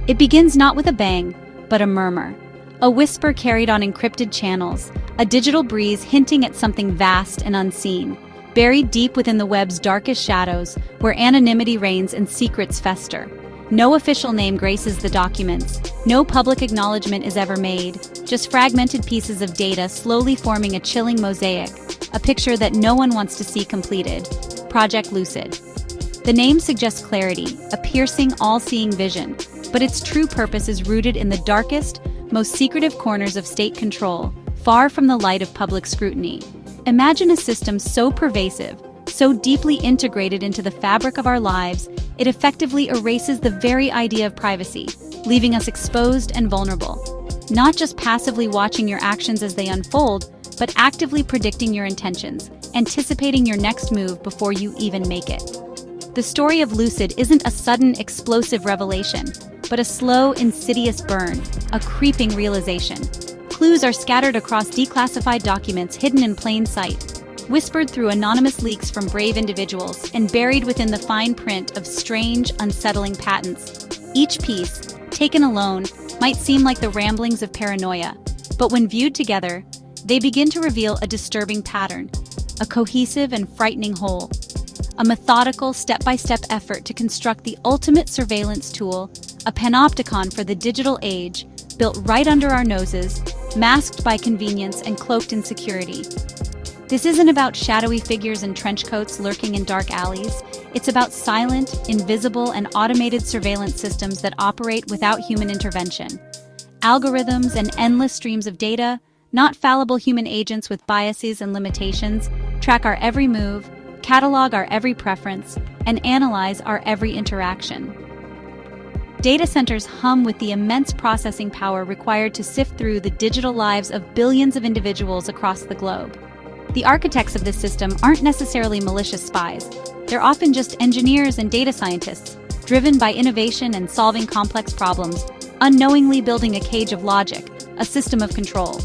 It begins not with a bang, but a murmur. A whisper carried on encrypted channels, a digital breeze hinting at something vast and unseen, buried deep within the web's darkest shadows, where anonymity reigns and secrets fester. No official name graces the documents, no public acknowledgement is ever made, just fragmented pieces of data slowly forming a chilling mosaic, a picture that no one wants to see completed. Project Lucid. The name suggests clarity, a piercing, all-seeing vision, but its true purpose is rooted in the darkest, most secretive corners of state control, far from the light of public scrutiny. Imagine a system so pervasive, so deeply integrated into the fabric of our lives, it effectively erases the very idea of privacy, leaving us exposed and vulnerable. Not just passively watching your actions as they unfold, but actively predicting your intentions, anticipating your next move before you even make it. The story of Lucid isn't a sudden, explosive revelation, but a slow, insidious burn, a creeping realization. Clues are scattered across declassified documents hidden in plain sight, whispered through anonymous leaks from brave individuals, and buried within the fine print of strange, unsettling patents. Each piece, taken alone, might seem like the ramblings of paranoia, but when viewed together, they begin to reveal a disturbing pattern, a cohesive and frightening whole. A methodical, step-by-step effort to construct the ultimate surveillance tool, a panopticon for the digital age, built right under our noses, masked by convenience and cloaked in security. This isn't about shadowy figures in trench coats lurking in dark alleys. It's about silent, invisible, and automated surveillance systems that operate without human intervention. Algorithms and endless streams of data, not fallible human agents with biases and limitations, track our every move, catalog our every preference, and analyze our every interaction. Data centers hum with the immense processing power required to sift through the digital lives of billions of individuals across the globe. The architects of this system aren't necessarily malicious spies. They're often just engineers and data scientists, driven by innovation and solving complex problems, unknowingly building a cage of logic, a system of control.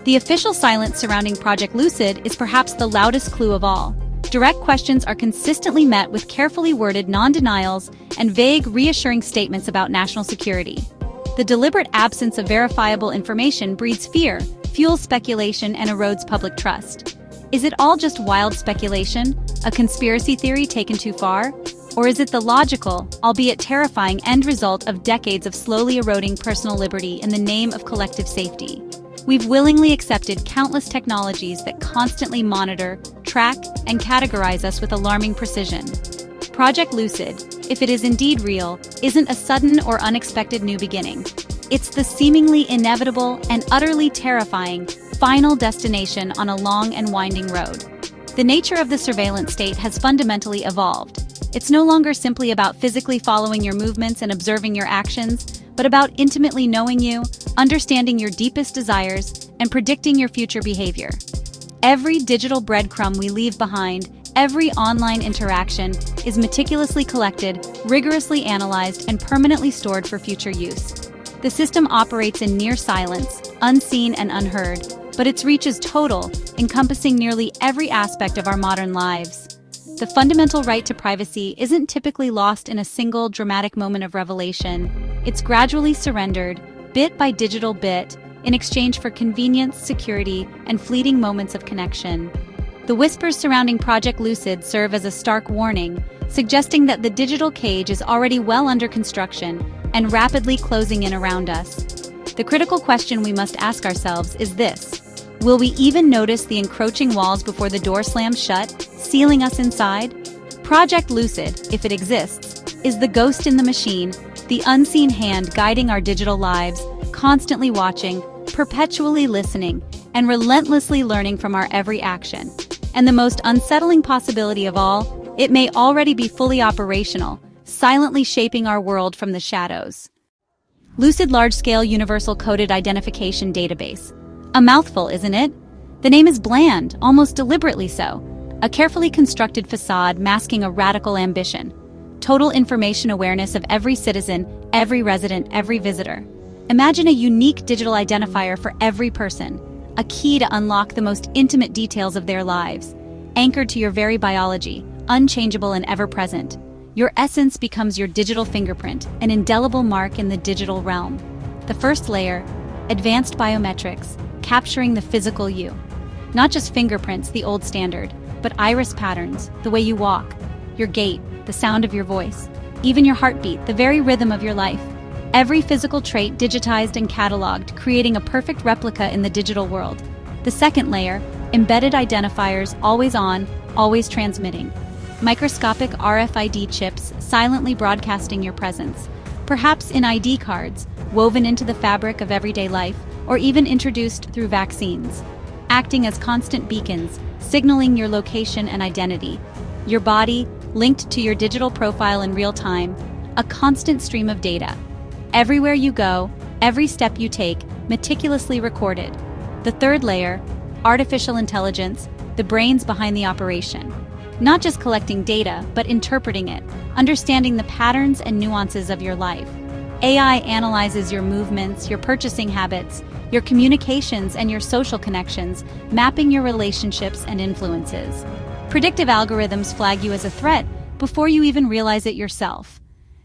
The official silence surrounding Project Lucid is perhaps the loudest clue of all. Direct questions are consistently met with carefully worded non-denials and vague, reassuring statements about national security. The deliberate absence of verifiable information breeds fear, fuels speculation, and erodes public trust. Is it all just wild speculation, a conspiracy theory taken too far? Or is it the logical, albeit terrifying, end result of decades of slowly eroding personal liberty in the name of collective safety? We've willingly accepted countless technologies that constantly monitor, track, and categorize us with alarming precision. Project Lucid, if it is indeed real, isn't a sudden or unexpected new beginning. It's the seemingly inevitable and utterly terrifying final destination on a long and winding road. The nature of the surveillance state has fundamentally evolved. It's no longer simply about physically following your movements and observing your actions, but about intimately knowing you, understanding your deepest desires, and predicting your future behavior. Every digital breadcrumb we leave behind, every online interaction, is meticulously collected, rigorously analyzed, and permanently stored for future use. The system operates in near silence, unseen and unheard, but its reach is total, encompassing nearly every aspect of our modern lives. The fundamental right to privacy isn't typically lost in a single dramatic moment of revelation. It's gradually surrendered, bit by digital bit, in exchange for convenience, security, and fleeting moments of connection. The whispers surrounding Project Lucid serve as a stark warning, suggesting that the digital cage is already well under construction and rapidly closing in around us. The critical question we must ask ourselves is this: will we even notice the encroaching walls before the door slams shut, sealing us inside? Project Lucid, if it exists, is the ghost in the machine, the unseen hand guiding our digital lives, constantly watching, perpetually listening, and relentlessly learning from our every action. And the most unsettling possibility of all, it may already be fully operational, silently shaping our world from the shadows. Lucid Large-Scale Universal Coded Identification Database. A mouthful, isn't it? The name is bland, almost deliberately so. A carefully constructed facade masking a radical ambition. Total information awareness of every citizen, every resident, every visitor. Imagine a unique digital identifier for every person, a key to unlock the most intimate details of their lives, anchored to your very biology, unchangeable and ever-present. Your essence becomes your digital fingerprint, an indelible mark in the digital realm. The first layer, advanced biometrics, capturing the physical you. Not just fingerprints, the old standard, but iris patterns, the way you walk, your gait, the sound of your voice, even your heartbeat, the very rhythm of your life. Every physical trait digitized and cataloged, creating a perfect replica in the digital world. The second layer, embedded identifiers, always on, always transmitting. Microscopic RFID chips silently broadcasting your presence, perhaps in ID cards, woven into the fabric of everyday life, or even introduced through vaccines, acting as constant beacons, signaling your location and identity. Your body, linked to your digital profile in real time, a constant stream of data. Everywhere you go, every step you take, meticulously recorded. The third layer, artificial intelligence, the brains behind the operation. Not just collecting data, but interpreting it, understanding the patterns and nuances of your life. AI analyzes your movements, your purchasing habits, your communications, and your social connections, mapping your relationships and influences. Predictive algorithms flag you as a threat before you even realize it yourself.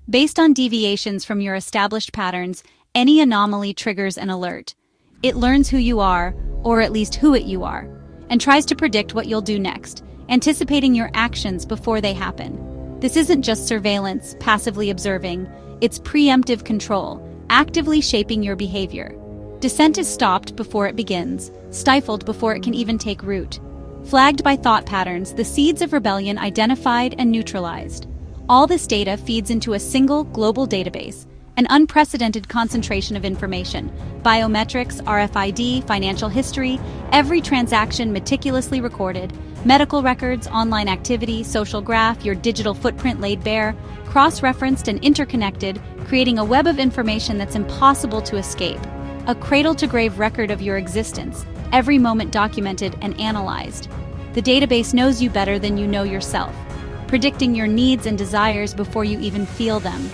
Based on deviations from your established patterns, any anomaly triggers an alert. It learns who you are, or at least who you are, and tries to predict what you'll do next, anticipating your actions before they happen. This isn't just surveillance, passively observing, it's preemptive control, actively shaping your behavior. Dissent is stopped before it begins, stifled before it can even take root. Flagged by thought patterns, the seeds of rebellion identified and neutralized. All this data feeds into a single global database, an unprecedented concentration of information. Biometrics, RFID, financial history, every transaction meticulously recorded, medical records, online activity, social graph, your digital footprint laid bare, cross-referenced and interconnected, creating a web of information that's impossible to escape. A cradle-to-grave record of your existence, every moment documented and analyzed. The database knows you better than you know yourself, predicting your needs and desires before you even feel them.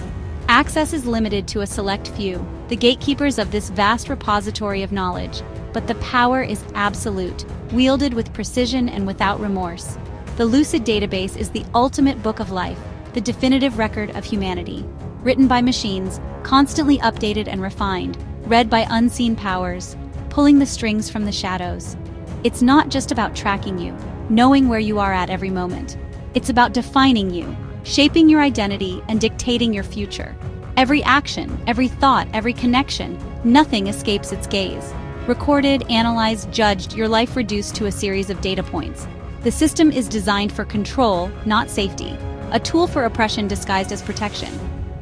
Access is limited to a select few, the gatekeepers of this vast repository of knowledge, but the power is absolute, wielded with precision and without remorse. The L.U.C.I.D database is the ultimate book of life, the definitive record of humanity. Written by machines, constantly updated and refined, read by unseen powers, pulling the strings from the shadows. It's not just about tracking you, knowing where you are at every moment. It's about defining you, shaping your identity, and dictating your future. Every action, every thought, every connection, nothing escapes its gaze. Recorded, analyzed, judged, your life reduced to a series of data points. The system is designed for control, not safety, a tool for oppression disguised as protection.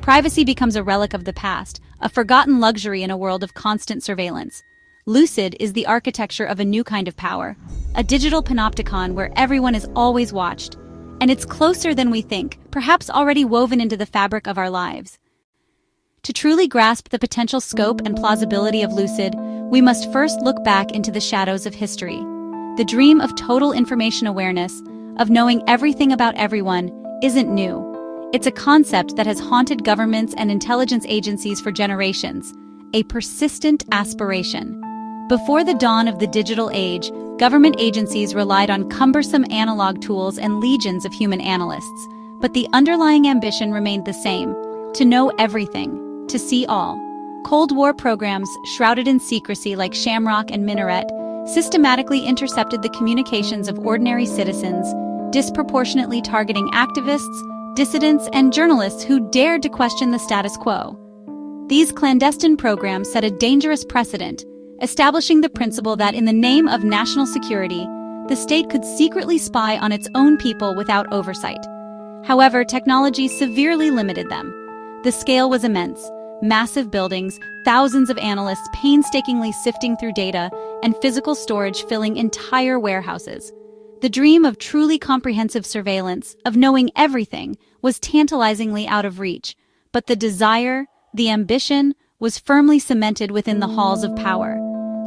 Privacy becomes a relic of the past, a forgotten luxury in a world of constant surveillance. L.U.C.I.D is the architecture of a new kind of power, a digital panopticon where everyone is always watched. And it's closer than we think, perhaps already woven into the fabric of our lives. To truly grasp the potential scope and plausibility of L.U.C.I.D, we must first look back into the shadows of history. The dream of total information awareness, of knowing everything about everyone, isn't new. It's a concept that has haunted governments and intelligence agencies for generations, a persistent aspiration. Before the dawn of the digital age, government agencies relied on cumbersome analog tools and legions of human analysts, but the underlying ambition remained the same: to know everything, to see all. Cold War programs, shrouded in secrecy like Shamrock and Minaret, systematically intercepted the communications of ordinary citizens, disproportionately targeting activists, dissidents, and journalists who dared to question the status quo. These clandestine programs set a dangerous precedent, establishing the principle that in the name of national security, the state could secretly spy on its own people without oversight. However, technology severely limited them. The scale was immense: massive buildings, thousands of analysts painstakingly sifting through data, and physical storage filling entire warehouses. The dream of truly comprehensive surveillance, of knowing everything, was tantalizingly out of reach, but the desire, the ambition, was firmly cemented within the halls of power.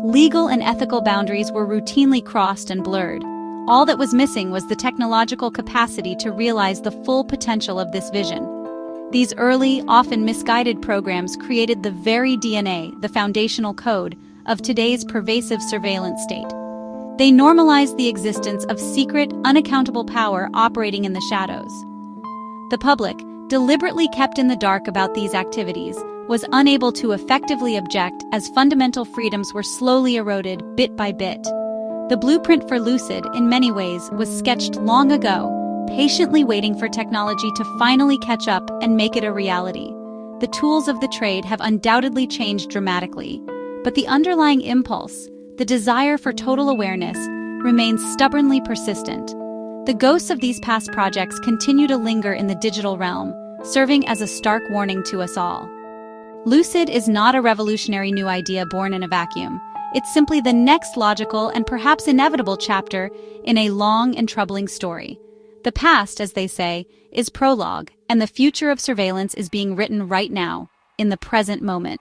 Legal and ethical boundaries were routinely crossed and blurred. All that was missing was the technological capacity to realize the full potential of this vision. These early, often misguided programs created the very DNA, the foundational code, of today's pervasive surveillance state. They normalized the existence of secret, unaccountable power operating in the shadows. The public, deliberately kept in the dark about these activities, was unable to effectively object as fundamental freedoms were slowly eroded bit by bit. The blueprint for Lucid, in many ways, was sketched long ago, patiently waiting for technology to finally catch up and make it a reality. The tools of the trade have undoubtedly changed dramatically, but the underlying impulse, the desire for total awareness, remains stubbornly persistent. The ghosts of these past projects continue to linger in the digital realm, serving as a stark warning to us all. Lucid is not a revolutionary new idea born in a vacuum. It's simply the next logical and perhaps inevitable chapter in a long and troubling story. The past, as they say, is prologue, and the future of surveillance is being written right now, in the present moment.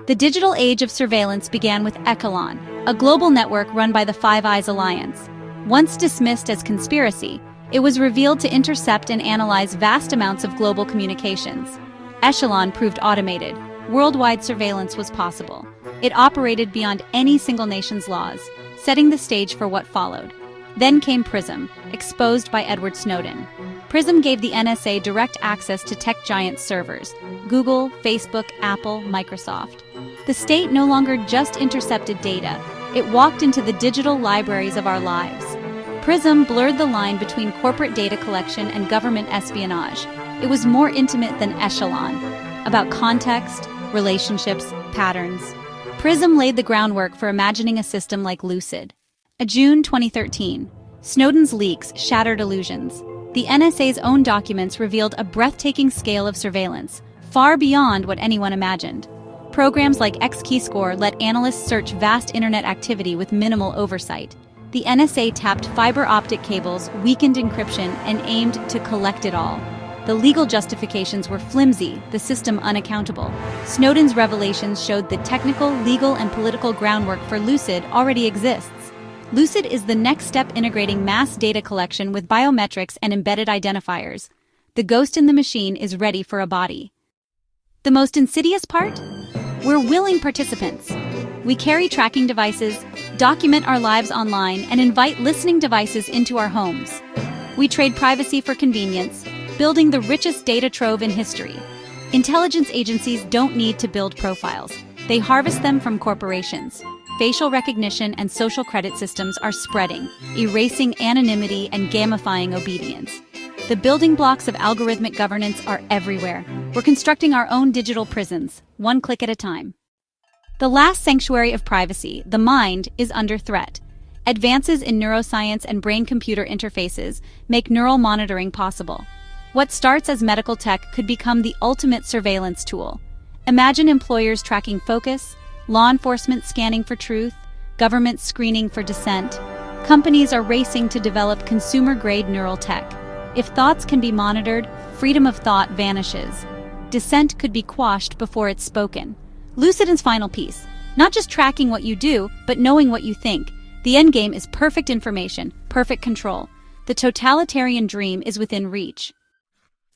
The digital age of surveillance began with Echelon, a global network run by the Five Eyes Alliance. Once dismissed as conspiracy, it was revealed to intercept and analyze vast amounts of global communications. Echelon proved automated. Worldwide surveillance was possible. It operated beyond any single nation's laws, setting the stage for what followed. Then came PRISM, exposed by Edward Snowden. PRISM gave the NSA direct access to tech giant servers: Google, Facebook, Apple, Microsoft. The state no longer just intercepted data, it walked into the digital libraries of our lives. PRISM blurred the line between corporate data collection and government espionage. It was more intimate than Echelon, about context, relationships, patterns. PRISM laid the groundwork for imagining a system like Lucid. June 2013. Snowden's leaks shattered illusions. The NSA's own documents revealed a breathtaking scale of surveillance, far beyond what anyone imagined. Programs like X-Keyscore let analysts search vast internet activity with minimal oversight. The NSA tapped fiber optic cables, weakened encryption, and aimed to collect it all. The legal justifications were flimsy, the system unaccountable. Snowden's revelations showed the technical, legal, and political groundwork for Lucid already exists. Lucid is the next step integrating mass data collection with biometrics and embedded identifiers. The ghost in the machine is ready for a body. The most insidious part? We're willing participants. We carry tracking devices, document our lives online, and invite listening devices into our homes. We trade privacy for convenience, building the richest data trove in history. Intelligence agencies don't need to build profiles. They harvest them from corporations. Facial recognition and social credit systems are spreading, erasing anonymity and gamifying obedience. The building blocks of algorithmic governance are everywhere. We're constructing our own digital prisons, one click at a time. The last sanctuary of privacy, the mind, is under threat. Advances in neuroscience and brain-computer interfaces make neural monitoring possible. What starts as medical tech could become the ultimate surveillance tool. Imagine employers tracking focus, law enforcement scanning for truth, government screening for dissent. Companies are racing to develop consumer-grade neural tech. If thoughts can be monitored, freedom of thought vanishes. Dissent could be quashed before it's spoken. Lucid's final piece: not just tracking what you do, but knowing what you think. The endgame is perfect information, perfect control. The totalitarian dream is within reach.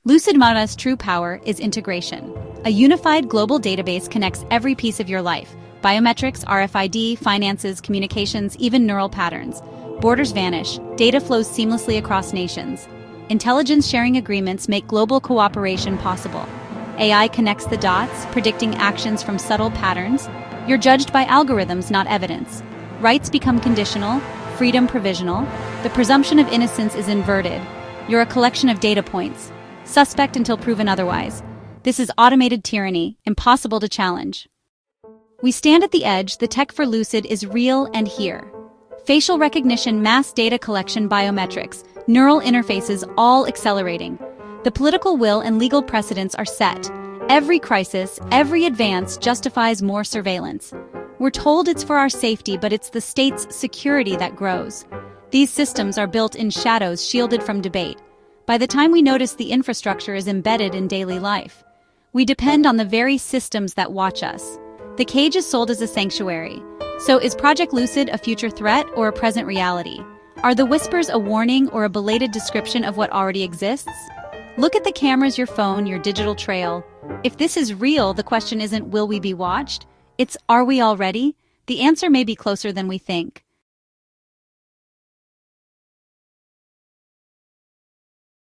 Lucid-Mara's true power is integration. A unified global database connects every piece of your life: biometrics, RFID, finances, communications, even neural patterns. Borders vanish, data flows seamlessly across nations. Intelligence sharing agreements make global cooperation possible. AI connects the dots, predicting actions from subtle patterns. You're judged by algorithms, not evidence. Rights become conditional, freedom provisional. The presumption of innocence is inverted. You're a collection of data points, suspect until proven otherwise. This is automated tyranny, impossible to challenge. We stand at the edge. The tech for Lucid is real and here. Facial recognition, mass data collection, biometrics, neural interfaces, all accelerating. The political will and legal precedents are set. Every crisis, every advance justifies more surveillance. We're told it's for our safety, but it's the state's security that grows. These systems are built in shadows, shielded from debate. By the time we notice, the infrastructure is embedded in daily life. We depend on the very systems that watch us. The cage is sold as a sanctuary. So is Project Lucid a future threat or a present reality? Are the whispers a warning or a belated description of what already exists? Look at the cameras, your phone, your digital trail. If this is real, the question isn't, will we be watched? It's, are we already? The answer may be closer than we think.